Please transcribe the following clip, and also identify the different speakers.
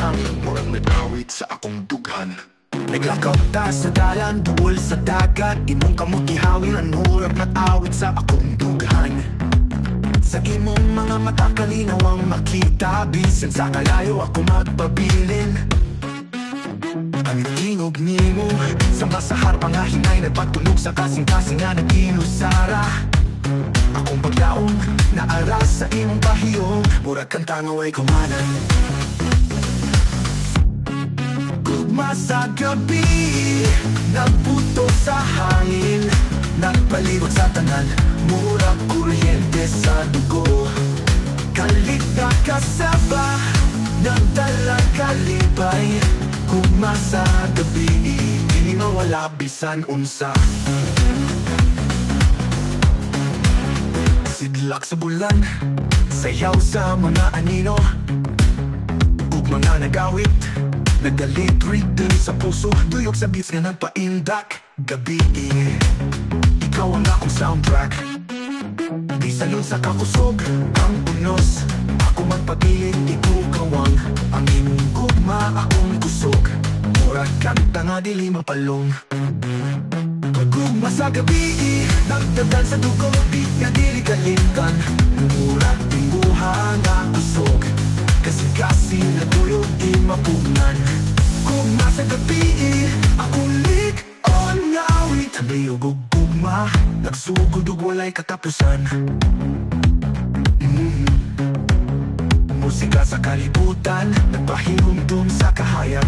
Speaker 1: hang murang nagawit sa akong dughan.
Speaker 2: Naglakaw ta sa dalan, duol sa dagat, imong kamot gihawin ang hurap na awit sa akong dughan. Sa imong mga mata kalinaw ang makita, bisan sa kalayo ako magpabilin. Ang tingog nimo sa masahar pa nga hinay, nagpatulog sa kasing-kasing nga nag-ilusara. Akong paglaong naaras sa imong pahiyong, murag kang tangaway kumanan. Gugma sa gabi, nagputo sa hangin, nagpalibot sa tanan, murag kuryente sa dugo. Kalit na kasaba, nagdala kalipay. Gugma sa gabi, hindi mawala bisan unsa. Sidlak sa bulan, sayaw sa mga anino, ug mga nagawit, nagalit rhythm sa puso, tuyok sa beats nga nagpaindak. Gabi, ikaw ang akong soundtrack. Di salun sa kakusog, ang unos, ako magpabilin, ikukawang. Ang imong gugma, akong kusog, murag kanta nga dili mapalong. Gugma sa gabi, nagdagan sa dugo, di nga dili kalimtan. Murag timbuhan nga kusog, kasi na tuyog di mapugnan. Gugma sa gabi, akong lig-on nga awit. Tabiog og gugma, nagsugod og walay katapusan. Musika sa kalibutan, nagpahimdum sa kahayag.